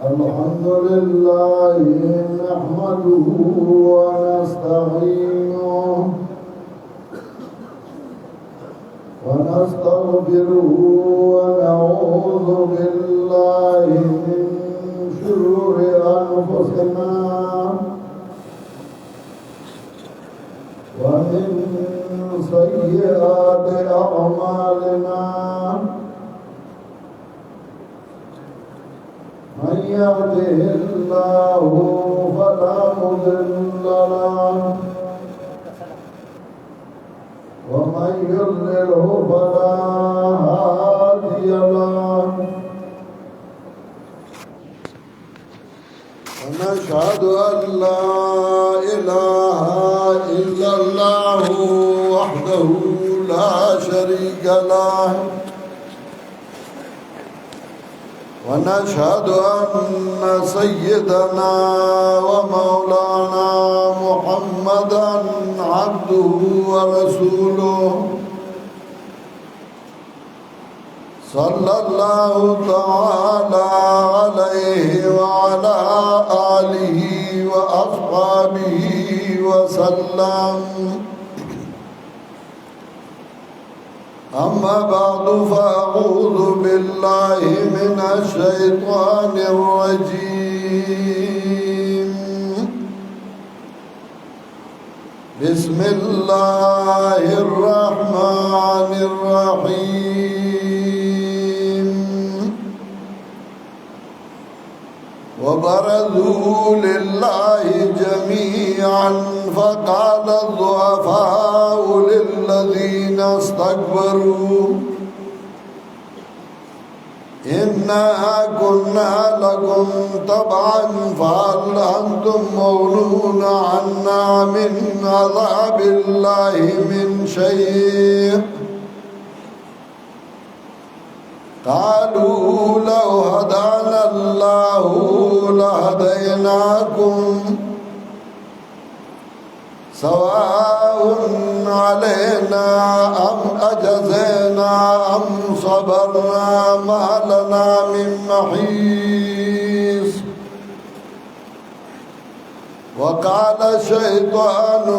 الحمد لله نحمده ونستعينه ونستغفره ونعوذ بالله من شرور أنفسنا ومن سيئات أعمالنا من يهده الله فلا مضل له ومن يضلله فلا هادي له ونشهد أن لا إله إلا الله وحده لا شريك له ونشهد أن سيدنا ومولانا محمدا عبده ورسوله صلى الله تعالى عليه وعلى آله وأصحابه وسلم أما بعد فأعوذ بالله من الشيطان الرجيم بسم الله الرحمن الرحيم وبرزوا لله جميعا فقال الضعفاء للذين استكبروا إنا كنا لكم تبعا فهل أنتم مغنون عنا من عذاب الله من شيء قالوا لو هدانا الله لهديناكم سواء علينا أم أجزينا أم صبرنا ما لنا من محيص وقال الشيطان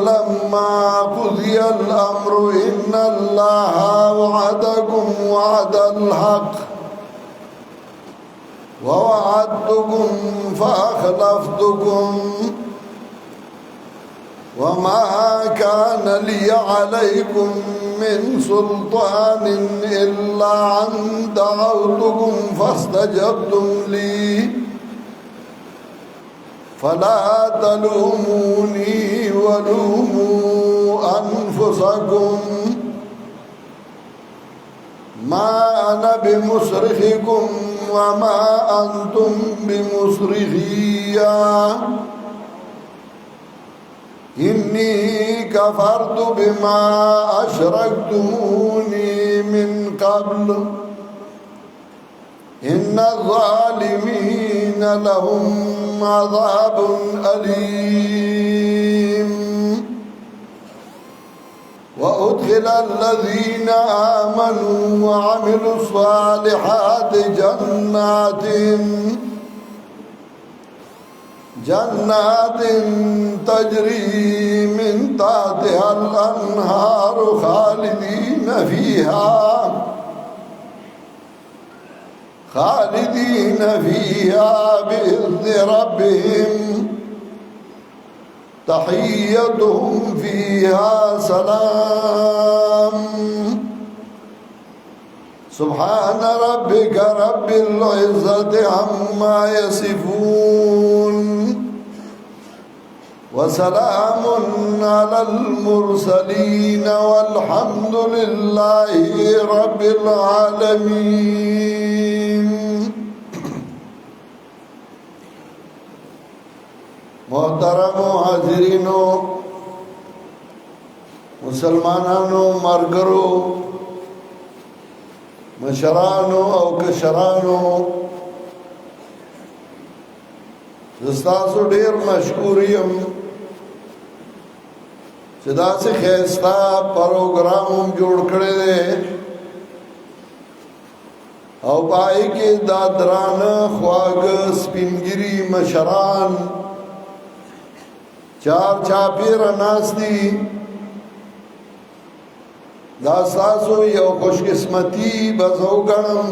لما قضي الأمر إن الله وعدكم وعد الحق ووعدتكم فأخلفتكم وما كان لي عليكم من سلطان إلا أن دعوتكم فاستجبتم لي فلا تلوموني ولوموا أنفسكم ما أنا بمصرخكم وما أنتم بمصرخيا إني كفرت بما أشركتموني من قبل إن الظالمين لهم عذاب أليم وأدخل الذين آمنوا وعملوا الصالحات جنات تجري من تحتها الأنهار خالدين فيها بإذن ربهم تحيتهم فيها سلام سبحان ربك رب العزة عما يصفون وسلام على المرسلين والحمد لله رب العالمين محترم حاضرینو مسلمانانو مرګرو مشرانو او کشرانو زستاسو ډیر مشکوریم چې داسې ښایسته پروګرام هم جوړ کړی دی او پای کې دا درانه خواږه سپینګري مشران چار چاپیره ناست دي دا ستاسو یو خوش قسمتي به زه وګڼم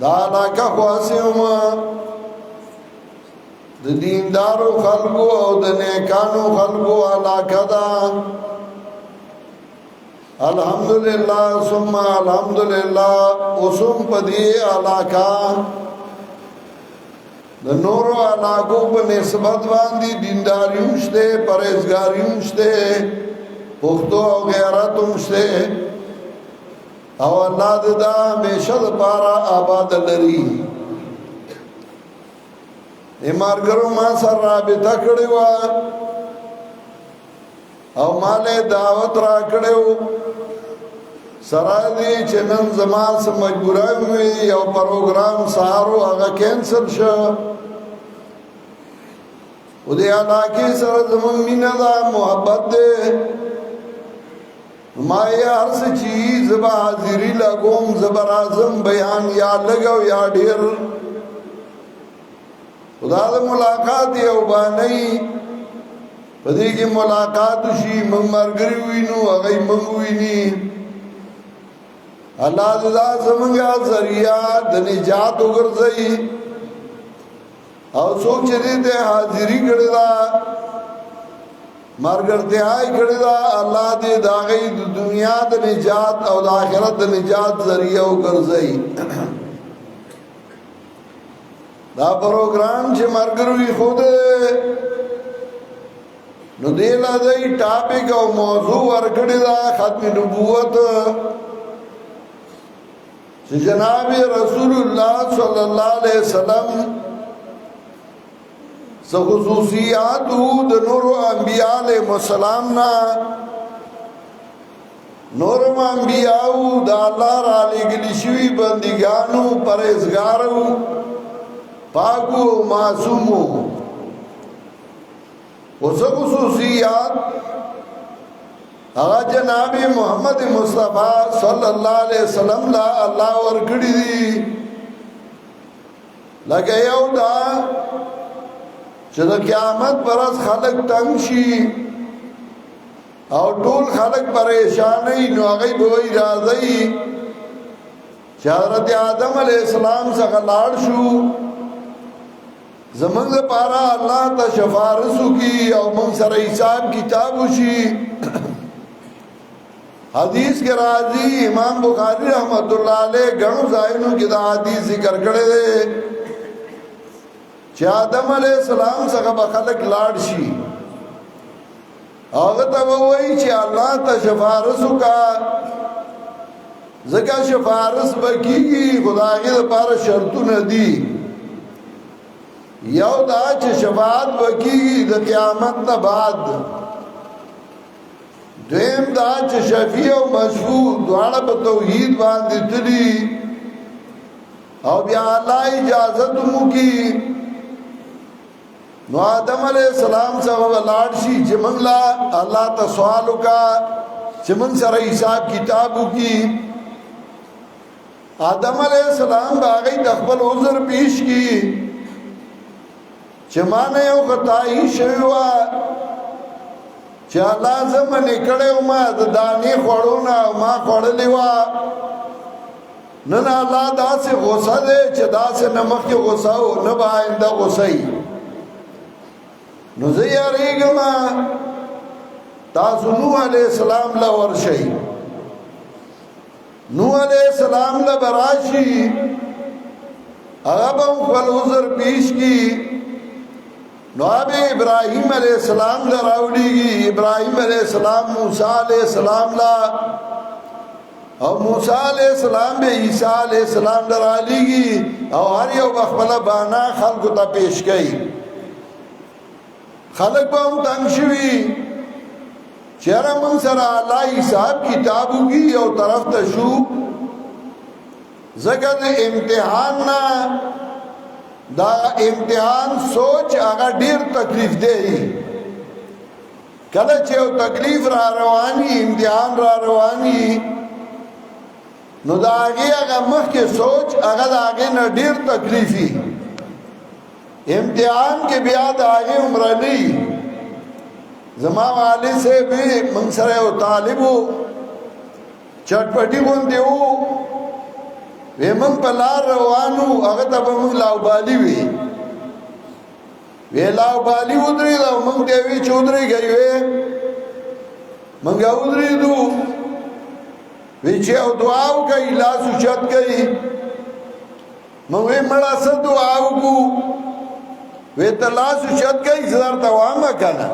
دا علاقه خو هسې هم د دیندارو خلکو او د نیکانو خلکو علاقه ده الحمدللہ ثم الحمدللہ اوسم په دې علاقه د نورو علاقو په نسبت باندې دینداري هم شته پرهیزګاري هم شته پښتو او غیرت هم شته او الله دې دا همیشه لپاره آباد لري ایمارګرو ما سره رابطه کړې وه او ماله دعوت را کړو سره دې چې نن زما سم مجبورای وي یو پروګرام سهارو هغه کینسل شو و دې علاقې سره زمون مینه ده محبت ده ما یې هر څه چیز به حاضري لګوم زبر اعظم بیان یا لګو یا ډیر خدا د ملاقات یو باندې پدې کې ملاقات شي موږ مرګري وینو هغه موږ ویني الله دې زمونږه ذریعہ د نجات وګرځي او څوک چې دې حاضري کړی دا مرګرتیای کړی دا الله دې داغې د دنیا د نجات او د آخرت د نجات ذریعہ وګرځي دا پروګرام چې مرګروي خود نو دی لدی ټاپک او موضوع ورکړی دا ختم نبوت چې جناب رسول الله صلی الله علیه وسلم سو خصوصیات د نور انبیاء علیہ السلام نا نور انبیاء د الله را لګلی شوی بندګانو پرهیزګارو پاکو معصومو وسو خصوصیات هغه جناب محمد مصطفی صلی الله علیه وسلم لا الله ورګړي دي لکه یو دا چې د قیامت پر ورځ خلق تنگ شي او ټول خلق پریشان نو هغه به وي راځي چې حضرت آدم علیه السلام څخه لاړ شو زمنګ لپاره الله ته شفاعت وکي او موږ سره حساب کتاب وشي حدیث کے راضی امام بخاری رحمت اللہ علیہ گنو زائنوں کی دا حدیث ذکر کرے دے چې آدم علیہ السلام څخه به خلق لاړ شي هغه ته وایي چې الله ته شفاعت وکا ځکه شفاعت بکیږي خدای لپاره شرطونه دي یو دا چې شفاعت وکیږي د قیامت نه بعد دویم دا چې شفیع او مشفوع دواړه په توحید باندې تلي او بیا الله اجازه مو کی نو آدم علیہ السلام څخه ولاړ شي چې موږ لا الله ته سوال وکا چې موږ سره حساب کتاب وکي آدم علیہ السلام باغی د خپل عذر پیش کی چې ما نه یو خدای شوی و چې الله زمه نکړې ما د دانی خوړو نه ما خوړلې و نن الله داسې غوسه دې چې داسې نمک کې غوسه او نه باندې غوسه نو زه یریږم تاسو نوح علیہ السلام لا ورشي نوح علیہ السلام لا براشي هغه په خپل عذر پیش کی نو اب ابراہیم علیہ السلام لا راوړيږي ابراہیم علیہ السلام موسی علیہ السلام لا او موسی علیہ السلام به عیسی علیہ السلام لا رالیږي او هر یو خپل بانا خلق ته پیش کړي خلق به هم تنگ شوي چیرې موږ سره الله حساب کتاب وکړي یو طرف ته شو ځکه د امتحان نه دا امتحان سوچ هغه ډیر تکلیف دی کله چې یو تکلیف را رواني امتحان را رواني نو دا هغه مخکې سوچ هغه د هغې نه ډیر تکلیفي امتحان کې بیا د هغې عمره نه زما والد صاحب موږ سره یو طالب و چټپټي غوندې و وی موږ په لار روان وو هغه ته به موږ لاوبالي وي وی لاوبالي ودرېد او موږ ته یې وی چې ودرېږئ وی موږ ودرېدو وی چې یو دعا وکړئ لاس اوچت کړئ موږ وی مړه څه دعا وکړو وی ته لاس اوچت کړئ زه درته وایم که نه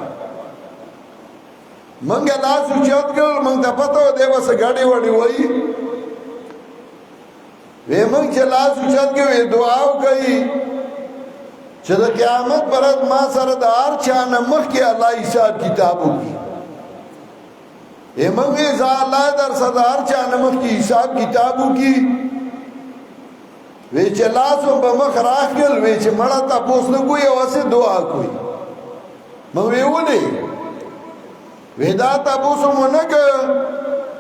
منگا لاس اوچت کر منگ تا پتا ہو دے بس گاڑی وڑی ہوئی وی منگ چه لاس اوچت کر وی دعاو کئی چه دا قیامت برد ما سر دا ہر چانا مخ کی اللہ حساب کتابو کی وی منگ وی زا اللہ در صدا ہر چانا مخ کی حساب کتابو کی وی چه لاسو بمخ راک کل وی چه مڑا تا پوسنو کوئی واسه دعا کوئی منگ وی اولی ویدا تاسو مونږ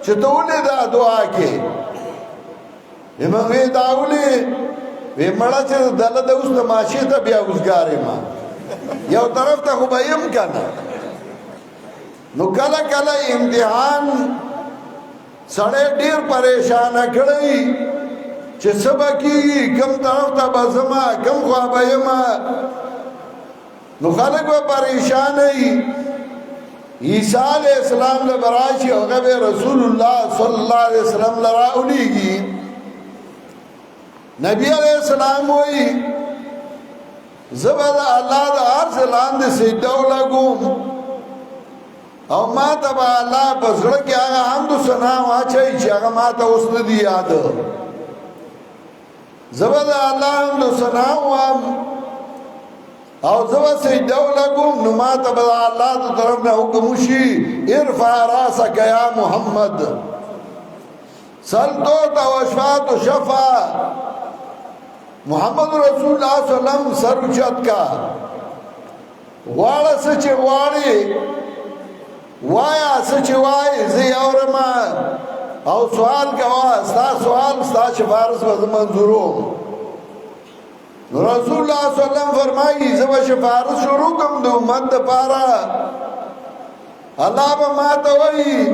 چې ته ولې دا دعا کې موږ ویدا ولې وی مړه چې دله د اوس د ماشي ته بیا وزګارې ما یو طرف ته خو به یم کنه نو کله کله امتحان سړی ډیر پریشان کړی چې سبا کېږي کوم طرف ته به ځما کوم خوا به یمه نو خلک به پریشان وي عیسیٰ علیہ السلام لبراشی وغیب رسول اللہ صلی اللہ علیہ وسلم لراؤلی گی نبی علیہ السلام ہوئی زبد اللہ دا عرض لاند سجدو لگوم او ما تبا اللہ بزرگ آگا حمد و سنام آچائی چی آگا ما تا اسن دی یاد زبد اللہ حمد و سنام وام او زبا سجدو لگوم نما تبدا اللہ تو طرف نے حکم شی ارفع راسک یا محمد سلطو تا وشفات و شفا محمد رسول اللہ صلی اللہ علیہ وسلم سر اچت کا وارا سچے واری وایا سچے وائی زی اورما او سوال کوا ستا سوال ستا شفارس بز منظوروں رسول اللہ صلی اللہ علیہ وسلم فرمائی زب شفارس شروع کم دو امت پارا اللہ با ماتا وئی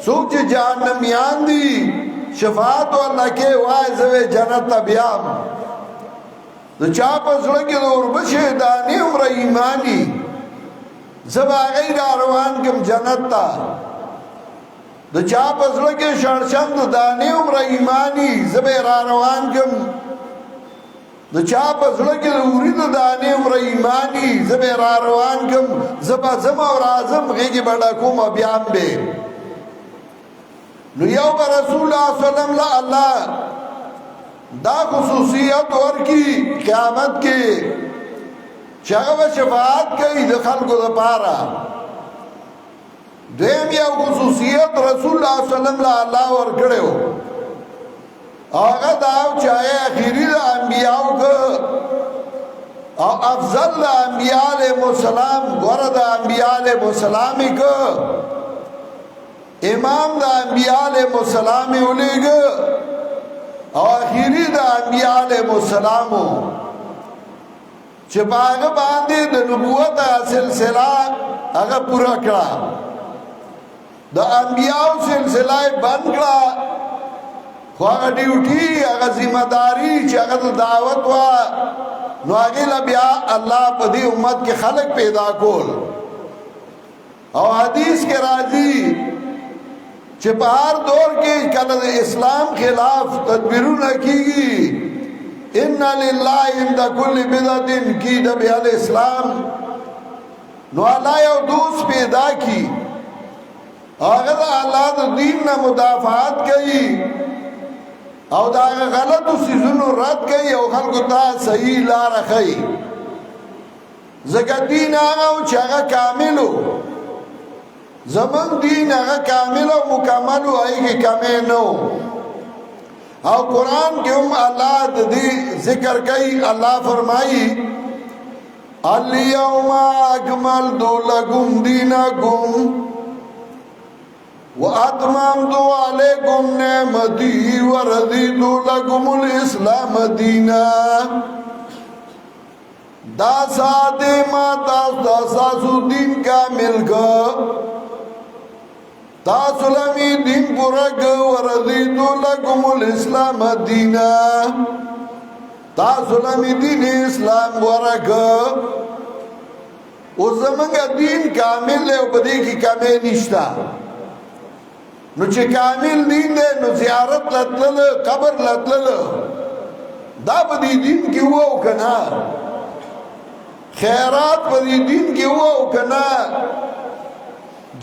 سوچ جہنمیان دی شفاعت و اللہ کے وائے زوے جنت بیام دو چاپ سڑکی دور بشے دانی عمر ایمانی زب آگئی راروان کم جنت تا دو چاپ سڑکی شرشند دانی عمر ایمانی زب راروان کم د چا په زړه کې د ورید دانې عمر ایمانی زه به را روان کم زه به ځم او راځم غېږې به ډکوم بیا هم به نو یو به رسول الله صلی الله علیه وسلم له الله دا خصوصیت ورکړي قیامت کې چې هغه به شفاعت کوي د خلکو دپاره دویم یو خصوصیت رسول الله صلی الله علیه وسلم له الله ورکړی و آغا داو چاہے اخیری دا انبیاءو کا او افضل دا انبیاء علیہ السلام گورا دا انبیاء علیہ السلامی کا امام دا انبیاء علیہ السلامی علی کا او اخیری دا انبیاء علیہ السلامو چپا آغا باندے دا نبوت سلسلہ آغا پورا کرا دا انبیاء سلسلہ بند کرا خو هغه ډیوټي هغه ذمہ داری چې هغه دعوت وا نو هغه لا بیا الله په دې امت کې خلق پیدا کول او حدیث کې راځي چې په هر دور کې کله د اسلام خلاف تدبیرونه کیږي ان لله عند كل بدعه قید بها الاسلام نو الله یو دوست پیدا کی هغه الله د دین نه مدافعات کوي او دا غلطو سیزونو رد کئی او خلقو تا صحیح لار خی زکا دین آغاو چه آغا کاملو زمن دین هغه کامل او مکمل او هغه کمې نو او قرآن کې هم الله د دې ذکر کوي الله فرمایي اليوم اكملت لكم دينكم واتممت عليكم نعمتي ورضيت لكم الاسلام دينا دا ساده ما تاسو دین کامل کو تاسو لمی دین پورا کو ورضیت لکم الاسلام دینا تاسو لمی دین اسلام پورا کو او زمانگا دین کامل لے او بدے کی کامل نشتا نو چه کامل دین دے نو زیارت لطلل قبر لطلل دا بدی دین کی ہوا او کنا خیرات بدی دین کی ہوا او کنا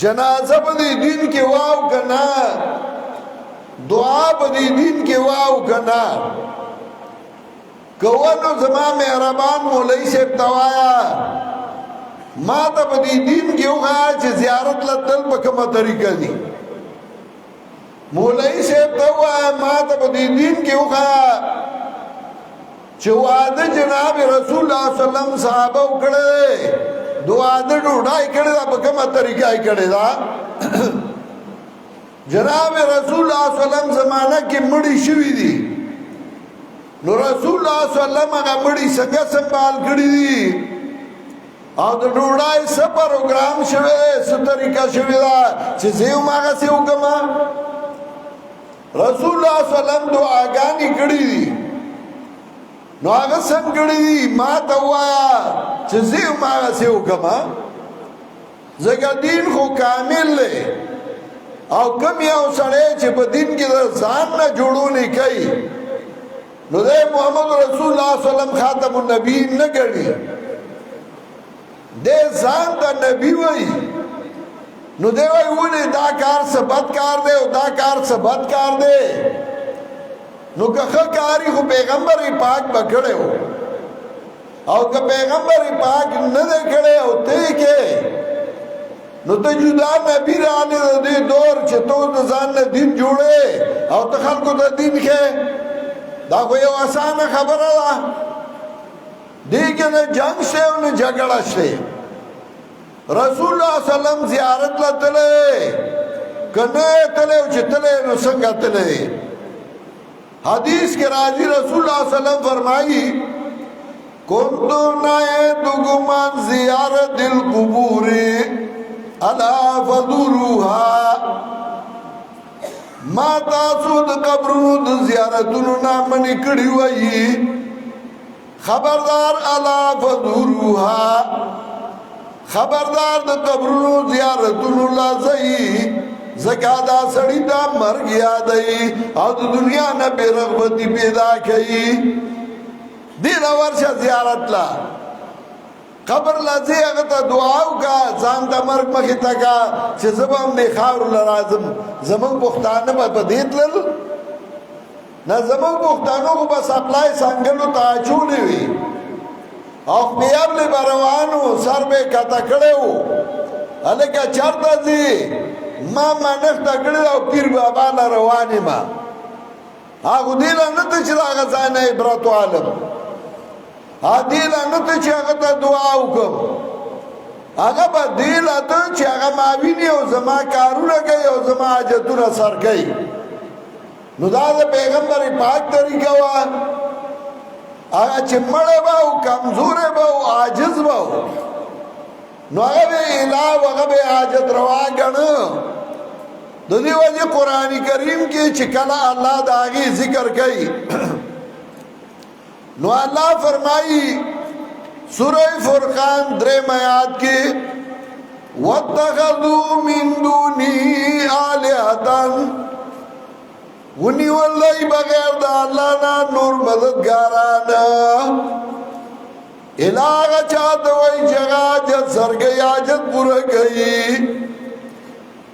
جنازہ بدی دین کے واو کنا دعا بدی دین کے واو کنا کوانو زمان مہربان مولی سے ابتوایا ما تا بدی دین کے وغا چه زیارت لطل بکم طریقہ دی مولی سے ابتوایا ما تا بدی دین کے وغا چه وعد جناب رسول اللہ صلی اللہ علیہ وسلم صحابہ اکڑے دعا د ډوډۍ کړه دا په کومه طریقه یې کړه دا جناب رسول الله صلی الله علیه وسلم زمانہ کې مړی شوی دي نو رسول الله صلی الله علیه وسلم هغه مړی څنګه سنبال کړی دي او د ډوډۍ څه پروګرام شوی څه طریقه شوی دا چې زه ماغه څه وکم رسول الله صلی الله علیه وسلم دعاګانې کړې دي نو هغه څنګه کړې دي ما ته وایا چې زه ماغه څه وکم زګا دین خو کامل دی او کم یو سړی چې په دین کې ځان نه جوړونې کوي نو دی محمد رسول الله صلی الله علیه وسلم خاتم النبیین نه ګڼي دی ځان ته نبی وایي نو دی وایي ولې دا کار څه بد کار دی او دا کار څه بد کار دی نو که ښه کاري خو پیغمبر پاک به کړی و او که پیغمبر پاک نه دی کړی او ته یې کې نو ته جدا نبی رانه د دې دور چې تو د ځان نه دین جوړې او ته خلکو ته دین کې دا خو یو اسانه خبره ده دې کې نه جنگ شته او نه جګړه شته رسول الله صلی الله علیه وسلم زیارت لته کنه تله چې تله نو څنګه تله حدیث کے راضی رسول اللہ صلی اللہ علیہ وسلم فرمائی کنتو نائدکم عن زیارت القبور الا فدوروها ما تاسو د قبرونو د زیارتونو نامنی کړي وایي خبردار الا فدوروها خبردار د قبرونو زیارتونو لازئی زکادا سړی دا مرګ یادای او د دنیا نه بے رغبتی پیدا کړي دې ورشه زیارت لا قبر لازم هغه ته دعا وکا ځان د مرګ مخې ته کا چې زبم نه خاور لازم زمون پښتانه په دې تل نه زمون پښتانو کو بس اپلای څنګهلو ته چولې وي او بیا له روانو سر به کته کړو الګه چرته دي ما منخ تکړه او پیر بابا لا روانه ما هغه دې نه ته چې هغه ځان عبرت عالم هغه نه ته چې هغه ته دعا وکم هغه به دې لا ته چې هغه ما ویني او زما کارونه کوي او زما حاجتونه سر کوي نو دا د پیغمبر پاک طریقه وا هغه چې مړ به او کمزور به او عاجز به نو هغه الہ هغه به حاجت روا غنو د دې وجه قران کریم کې چې کله الله د هغه ذکر کوي نو الله فرمایي سورہ فرقان 3 آیات کې واتخذوا من دوني آلهة ونی والله بغیر د الله نه نور مددګاران الہ چاہتا وی جگہ جت سرگئی آجت پورا گئی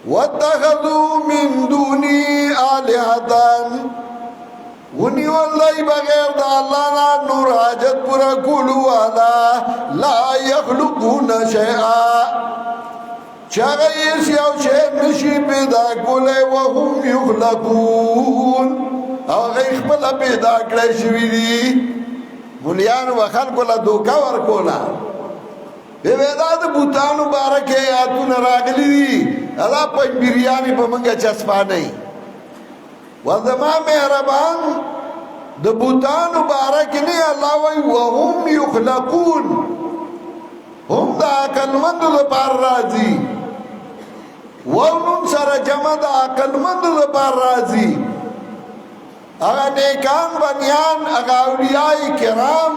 وَاتَّخَذُوا مِن دُونِي آلِهَةً ونی واللہ بغیر دا اللہ نا نور آجت پورا کولو والا لا یخلقون شیئا چې هغه هیڅ یو شی نشي پیدا کولی وهم یخلقون او هغه خپله پیدا کړی شوي دي مولیانو به خلکو له دوکه ورکوله بیا دا د بوتانو باره کې آیاتونه راغلي دي دا پنجبیریانې په موږ چسپانئ و زما مهربان د بوتانو باره کې نه الله وایي وهم یخلقون هم د عقلمندو لپاره راځي ونون سره جمع د عقلمندو لپاره راځي هغه نیکان بنیان هغه اولیاء کرام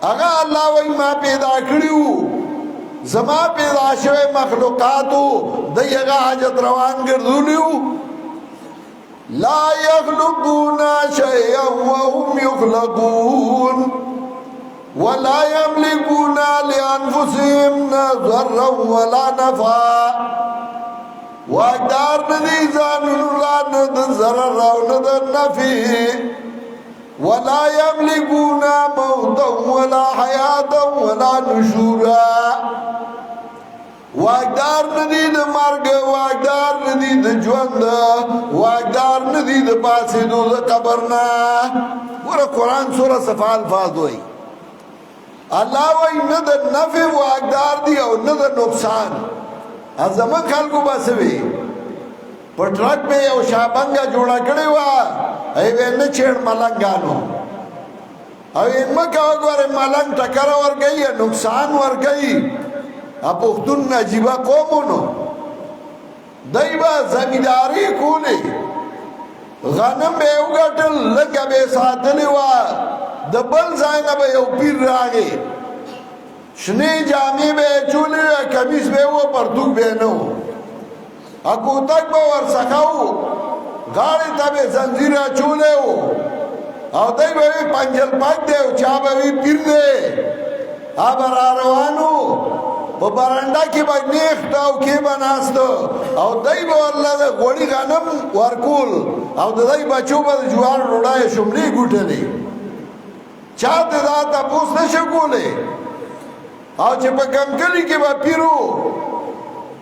هغه الله وایي ما پیدا کړیو زما پیدا شوی مخلوقاتو د هغه حاجت روان ګرځولیو لا يخلقون شيئا وهم يخلقون ولا يملكون لأنفسهم ضرا ولا نفعا واقدار ندی ځانونو لا نه د ضرر او نه د نفع ولا يملكون موتا ولا حياة ولا نشورا واقدار ندی د مرګ واقدار ندی د ژوند واقدار ندی د پاسېدو د قبر نه ګوره قرآن سوره صفا الفاظ وایي الله وایي نه د نفع واقدار دی او نه د نقصان زموږ خلکو به څه وي په ټرک مې یو شابنګه جوړه کړې وه ای ویل نه چېړ ملنګانو او یې مه کوه ګورې ملنګ ټکره ورکوي نقصان ورکوي پښتون عجیبه قومونو دی به زمینداري کولې غنم به یې وګټل لږه به یې ساتلې وه د بل ځای نه به یو پیر راغی شنې جامې به یې چولې وې کمیس به یې و پرتوک به یې نه و کوتک به ورڅخه و غاړې ته به یې زنځیر اچولی و او دی به وي پنجل پک دی او چا به وي پیر دی به را روان و په برنډه کې به نیخت او کې به ناست او دی به ورله د غوړي غنم ورکول او د دی بچو به د جوار ډوډۍ شملې ګوټلې چا ته دا تپوس نشه کولی او چې په کمکلي کې به پیرو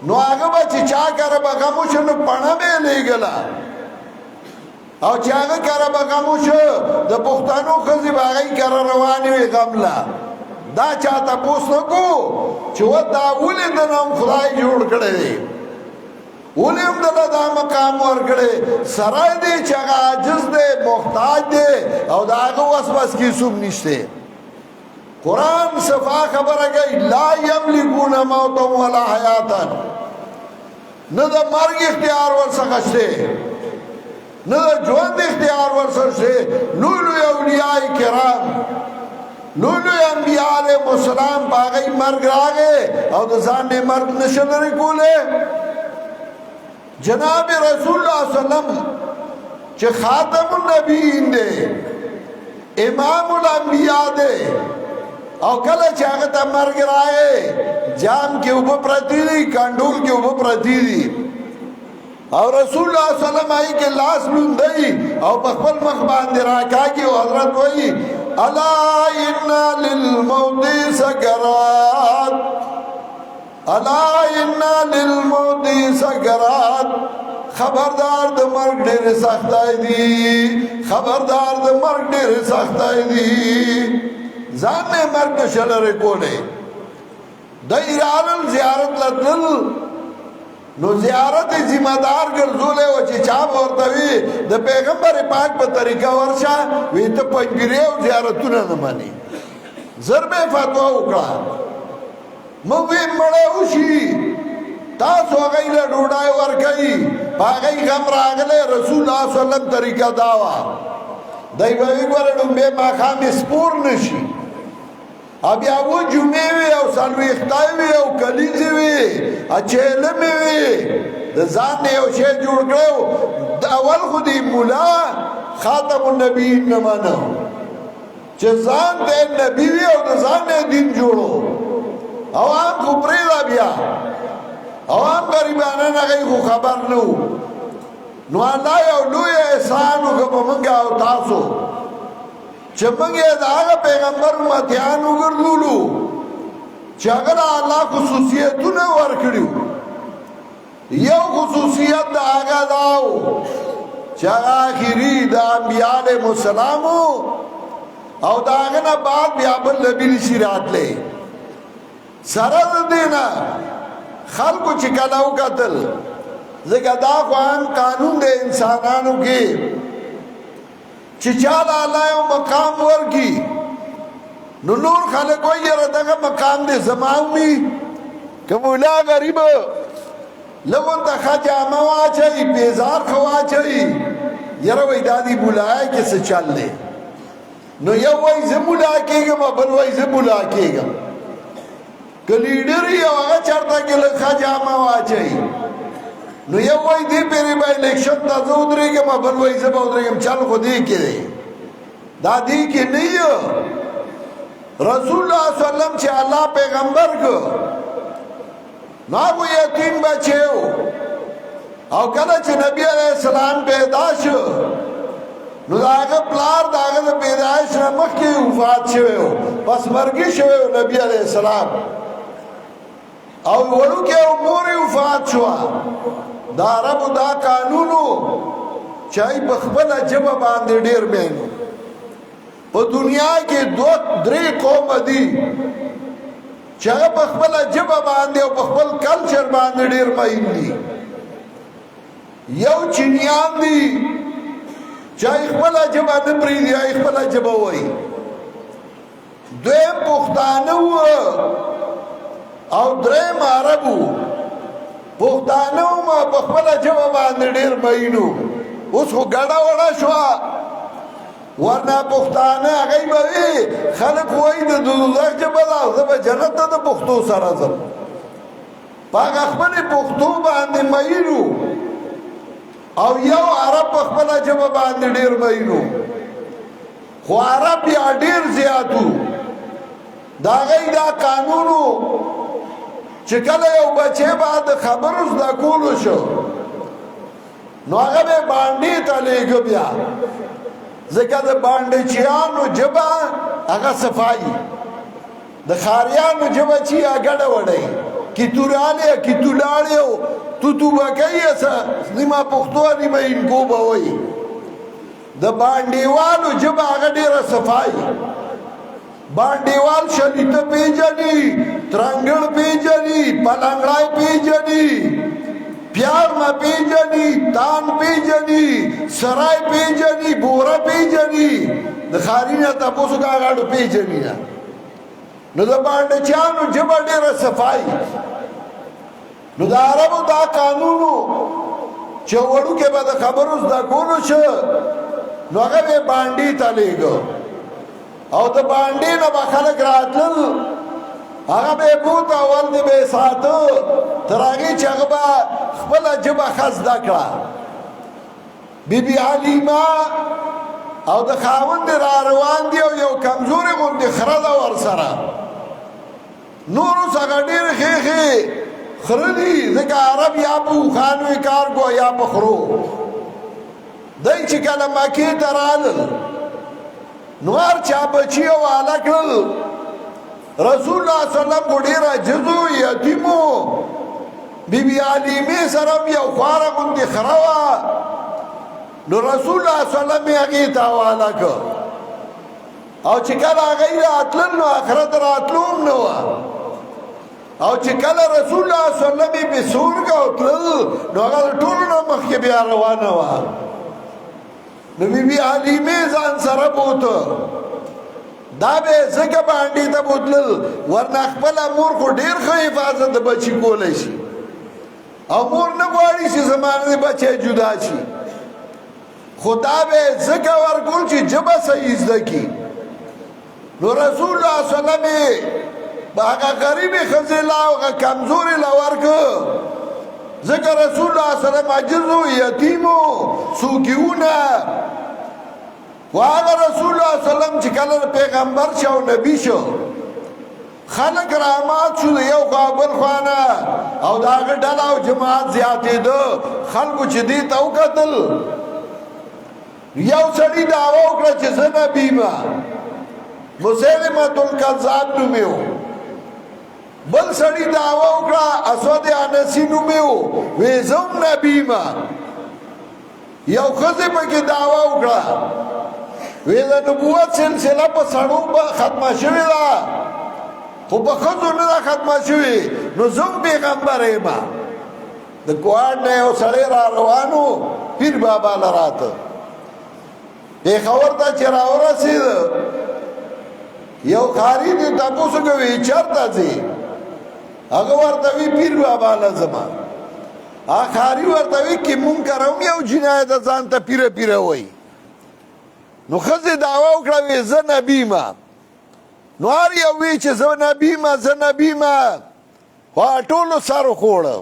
نو هغه به چې چا کره به غم وشو نو پڼه به یې لیږله او چې هغه کره به غم وشو د پښتنو ښځې به هغې کره روانې وې غم له دا چا تپوس نه کو چې و دا ولې دنه هم خدای جوړ کړی دی ولې هم دله دا مقام ورکړی سړی دی چې هغه عاجز دی محتاج دی او د هغه وس بس کې څوک نشته قرآن صفا خبره کوي لا یملکون موتا ولا حیاتا نه د مرګ اختیار ورڅخه شته نه د ژوند اختیار ورڅخه شته لوی لوی اولیاء کرام لوی لوی انبیاء علیهم السلام په هغې مرګ راغی او د ځان نه مرګ نشه لرې کولی جناب رسول الله صلی الله علیه وسلم چې خاتم النبیین دی امام الانبیاء دی او کله چې هغه ته مرګ راغی جام کې اوبه پرتې دي کنډول کې اوبه پرتې دي او رسول الله صلی الله علیه وسلم هغې کې لاس لوندی او په خپل مخ باندې راکاږي او حضرت وایي الا ان للموت سکرات الا ان للموت سکرات خبردار د مرګ ډېرې سختۍ دي خبردار د مرګ ډېرې سختۍ دي ځان نه مرګ نشه لرې کولی دی رالل زیارت له تلل نو زیارت یې ذمه دار ګرځولی و چې چا به ورته وي د پیغمبر پاک په طریقه ورشه وی ته پنجبیرې او زیارتونه نه منې زر به یې فتوا وکړه موږ وی مړی وشي تاسو هغوی له ډوډۍ ورکوي په هغوی غم راغلی رسول الله صلی الله وسلم طریقه دا وه دی به وي ګوره ډومبې ماښام یې سپور نه شي او بیا و جمعې وي او څلوېښتۍ وي او کلیزې وي چیلمې وي د ځان نه یو شی جوړ کړی و اول خو دې ملا خاتم النبیین نه منه چې ځان ته نبي وي او د ځان نه دین جوړو عوام خو پرېږده بیا عوام غریبانان هغوی خو خبر نه و نو الله یو لوی احسان وکړه په موږ او تاسو چې موږ یې د هغه پیغمبر امتیان وګرځولو چې هغه له الله خصوصیتونه ورکړي یو خصوصیت دا آگا داو چا آخری دا انبیاء علیہ السلام او دا آگنا بعد بیا بل نبی نشی راتلے سرد دینا خلقو چکلاو قتل ذکر دا خوان قانون دے انسانانو کی چچال آلائیو مقام ورکی نو نور خلق وی ردگا مقام دے زماؤنی کہ مولا غریب لگن تا خجامہ واچائی بیزار خواچائی یرا وی دادی بلائے کسے چل لے نو یو وی زمولا کے گا بل وی زمولا کے گا کہ لیڈر ہی آگا چرتا کہ لکھا جامع واچائی نو یو وی دی پیری با الیکشن تا زودری گا بل وی زبا ادری گا چل خودی کے دے دا دی کے نہیں رسول اللہ صلی اللہ علیہ وسلم چھے اللہ پیغمبر کو ناگو یتیم بچے ہو او کلا چھے نبی علیہ السلام پیدا شو نو داگا پلار داگا دا پیدایش نمک کی وفات شوئے ہو پس مرگی شوئے ہو نبی علیہ السلام او ولو کے اموری وفات شوا دا رب دا قانونو چاہی بخبل جب باندے دیر مینو پا دنیا کے دو دری قوم دی چاہی بخبل جب باندے و بخبل کلچر باندے دیر مین دی یو چینیان دی چاہی اخبل جب نپری دی اخبل جب ہوئی دویم پختانو او درم عربو پختانو ما بخبل جب باندے دیر مینو اس کو گڑا وڑا شوا ورنہ پختانه اگئی بوی خلق وی دا دوزخ جبا دا زب جنت دا پختو سرازم پاک اخبر پختو باندے مئینو او یو عرب اخبر جبا باندے دیر مئینو خو عرب یا دیر زیادو دا غی دا قانونو چکل یو بچے بعد خبرس دا کولو شو نو اگر بے باندی تا لے گو بیا ذکر دا بانڈچیانو جبا اگا صفائی دا خاریانو جبا چی اگڑا وڑائی کی تو رالی کی تو لالی ہو تو بکئی ایسا نیما پختو نیما انکو باوئی دا بانڈیوالو جبا اگا دیر صفائی بانڈیوال شلیط پی جنی ترنگڑ پی جنی پلنگڑائی پی جنی پیار ما پی جنی تان پی جنی سرائی پی جنی بورا پی جنی دخاری نا تا پوسو کا گاڑو پی جنی نا نو دا بانڈچانو جبا دیر صفائی نو دا عربو دا قانونو چه وڑو کے بعد خبروس دا کونو شو نو اگا بے بانڈی تا لے گو او دا بانڈی نا با خلق راتل اگا بے بوتا والد بے ساتو تراغی چغبا خبلا جبا خز دکڑا بی بی حلیمہ او دا خاون دی راروان دی او یو کمزوری من دی خرد ور سرا نورو ساگا دیر خیخی خردی ذکا عرب یا پو خانوی کار گو یا پخرو دی چکل مکی ترالل نوار چا بچی او آلکل رسول اللہ صلی اللہ علیہ وسلم کو دیرا جزو یتیمو بی بی علیمی سرم یو خوارا کندی خروا نو رسول اللہ صلی اللہ علیہ وسلم اگیتا والا کر او چکل آگئی راتلن نو آخرت راتلوم نوا او چکل رسول اللہ صلی اللہ علیہ وسلم بسور کا اتلل نو اگر طولنا مخی بیا روانوا نو بی بی علیمی زان سرم ہوتا دا بے زکا باندی تا بودلل ورنہ اخبر امور کو دیر خواہ حفاظت بچی کولے شی امور نگواری سی زمانے بچے جدا شی خدا بے زکا ورکول چی جبا سیز دکی نو رسول اللہ صلی اللہ علیہ وسلم باقا قریبی خزی لاؤ کمزوری لاورکو زکا رسول اللہ صلی اللہ علیہ وسلم عجزو یتیمو سوکیونا واغا رسول اللہ صلی اللہ علیہ وسلم چکلر پیغمبر شو نبی شو خلق رحمات شو یو قابل خوانا او داغر ڈالاو جماعت زیادی دو خلقو چی دی تاو قتل یو سڑی دعوی اکڑا چی زنبی ما مسلمت القذاب نمیو بل سړي دعوه وکړه اسود انسی نوم یې و وې زم نبي ما یو ښځې پکې دعوه وکړه وې د نبوت سلسله په سړو ختمه شوې ده خو په ښځو نه ده ختمه شوې نو زم پیغمبر یم د کوهاټ نه یو سړی را روان و پیر بابا لراته پېښور ته چې راورسېد یو ښاري دې تپوس کوي چېرته ځې هغه ورته وي پیر بابا له ځمه هغه ښاري ورته وي کې مونږ کرم یو جنایت ځان ته پیره پیره وایي نو ښځې دعوه وکړه وې زه نبي یم نو هر یو وی چې زه نبي یم زه نبي یم خو ټولو سر وخوړه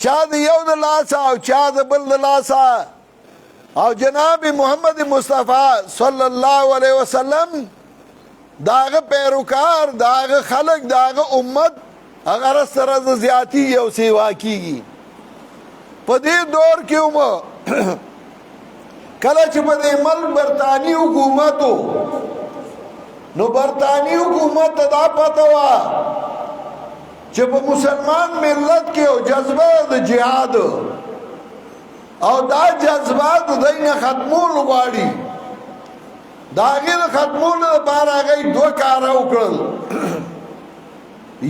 چا د یو د لاسه او چا د بل د لاسه او جناب محمد مصطفی صلی الله علیه وسلم داغه پیروکار داغه خلق داغه امت اگر سره زیاتی یو سیوا کیږي په دې دور کې کله چې په دې ملک برطانوي حکومتو نو برطانوي حکومت ته دا پته وه چې په مسلمان ملت کې یو جذبه د جهاد او دا جذبه د دوی نه ختمول غواړي د هغې د ختمولو لپاره هغوی دوه کاره وکړل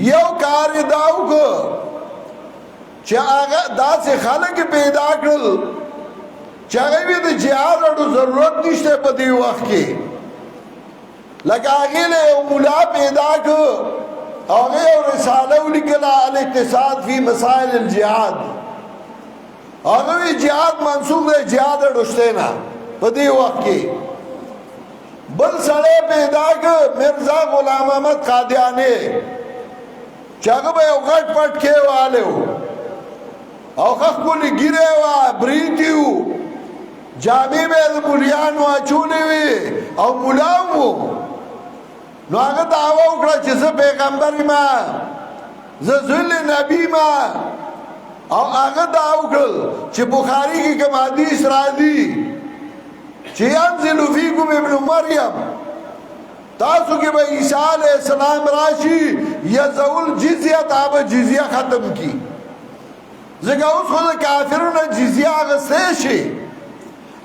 یو کار یې دا وکړ چې هغه داسې خلک پیدا کړل چې هغوی د جهاد اړو ضرورت نشته په دې وخت کې لکه هغې له یو ملا پیدا کړ هغه یو رساله ولیکله الاقتصاد فی مسائل الجهاد هغه وی جهاد منسوخ دی جهاد اړو شته نه په دې وخت کې بل سړی پیدا کړ مرزا غلام احمد قادیانی چې هغه به یو غټ پټکې والی و او ښه ښکلې ږیرې وه بریتي و جامې به یې د مولیانو اچولې وې او ملا هم و نو هغه دعوه وکړه چې زه پیغمبر یم زه زوی نبي یم او هغه دعوه وکړل چې بخاري کې کوم حدیث راځي چې ينزل فيكم ابن مریم تاسو کې به عیسی علیه السلام راشي یزول جزیه تا به جزیه ختم کی ځکه اوس خو د کافرونو جزیه اخیستی شي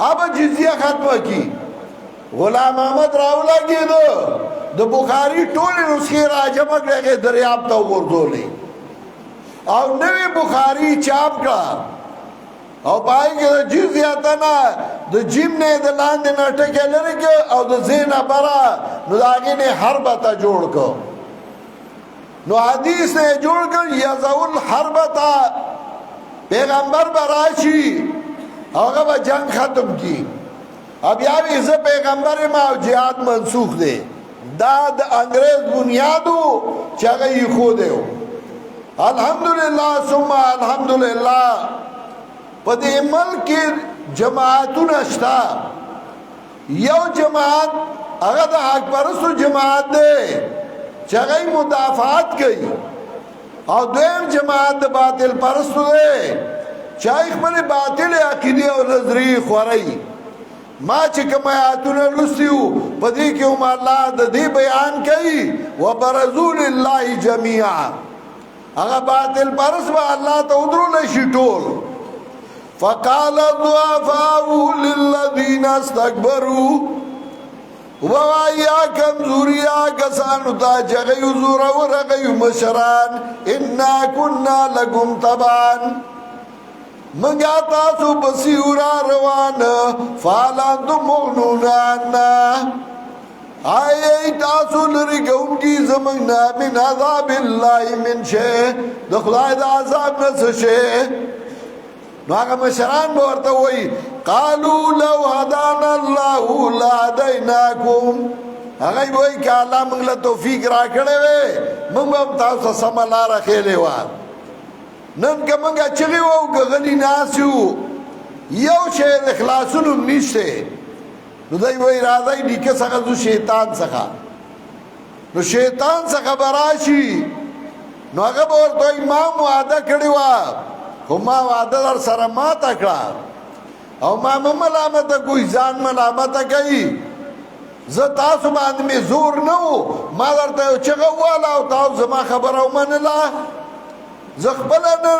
هغه جزیه ختمه کی غلام احمد راولګېده د بخاري ټولې نسخې راجمع کړې هغې دریاب ته وغورځولې او نوې بخاري چاپ کړه او په هغې کې د جزیته نه د جیم نه یې د لاندې نه ټکې لرې کړه او د زې نه بره نو د هغې نه یې حربته جوړ کړ نو حدیث نه یې جوړ کړ یزول حربته پیغمبر به راشي هغه به جنگ ختم کی بیا وی زه پیغمبر یم او جهاد منسوخ دی دا د انګریز بنیادو چې هغه یې ښودی و الحمدلله ثم الحمدلله په دې ملک کې جماعتونه شته یو جماعت هغه د حق پرستو جماعت دی چې هغه مدافعات کوي او دویم جماعت د باطل پرستو دی چې هغه خپلې باطلې عقیدې او نظریې خورئ ما چې کوم آیاتونه لوستي وو په دې کې هم الله د دې بیان کوي وبرزوا لله جمیعا هغه باطل پرست به الله ته ودرولی شي ټول فقال الضعفاء للذین استكبروا ووایا کمزوریا کسانو ته چې هغوی زورور هغوی مشران انا کنا لکم تبعا منگا تاسو بسیورا روان فالانتو مغنون عنا آئی تاسو لری کون کی زمانہ من عذاب اللہ من شے دخلائی دا عذاب نسشے نو آگا مشران بورتا ہوئی قالو لو هدانا اللہ لہدیناکم آگئی بوئی کہ اللہ منگلا توفیق را کڑے وے منگم تاسو سمالا رکھے وان نن که منگا چغی وو که غلی ناسیو یو شیر اخلاصونو نیشتے نو دای وی رازای نیکه سخه زو شیطان سخه نو شیطان سخه براشی نو اگه بورتوی ما وعده کړی وا خو ما وعده در سره ماته کړه او ما ملامته کوئی ځان ملامته کوي زه تاسو باندې مې زور نه و ما درته یو چغه وواله او تاسو زما خبره ومنله زه خپله نه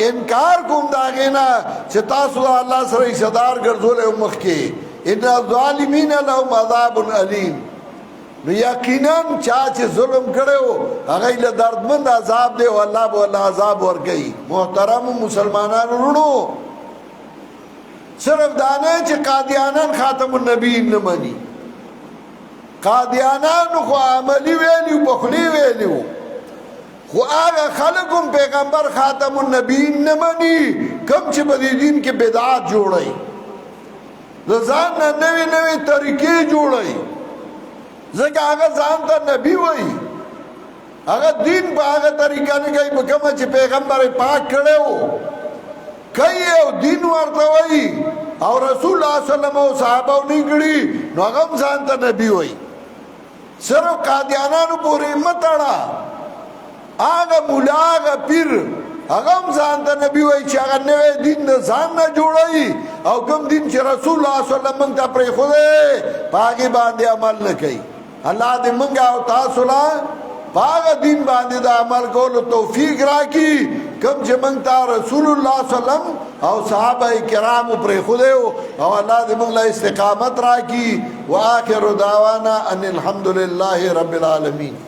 انکار کوم د هغې نه چې تاسو د الله سره حصهدار ګرځولی و مخکې ان الظالمین لهم عذاب علیم نو یقینا چا چې ظلم کړی و هغوی له دردمند عذاب دی او الله به ورله عذاب ورکوي محترمو مسلمانانو وروڼو صرف دا نه چې قادیانان خاتم النبیین نه مني قادیانانو خو عملي ویلي په خولې ویلي وو خو هغه خلک هم پیغمبر خاتم النبیین نه مني کوم چې په دې دین کې بدعات جوړوي د ځان نه نوې نوې طریقې جوړوي ځکه هغه ځان ته نبی وایي هغه دین په هغه طریقه نه کوي په کومه چې پیغمبر پاک کړی و کوي او دین ورته وایي او رسول الله صلی الله علیه وسلم او صحابه نه کړي نو هغه هم ځان ته نبی وایي صرف قادیانانو پورې مه تړه هغه مولا هغه پیر هغه هم ځان ته نبی وایي چې هغه نوی دین د ځان نه جوړوي او کوم دین چې رسول الله صلی الله علیه وسلم موږ ته پرېښودی په هغې باندې عمل نه کوي الله دې موږ او تاسو له په هغه دین باندې د عمل کولو توفیق راکړي کوم چې موږ ته رسول الله صلی الله علیه وسلم او صحابه کرامو پرېښودی او الله دې موږ له استقامت راکړي وآخر دعوانا ان الحمد لله رب العالمین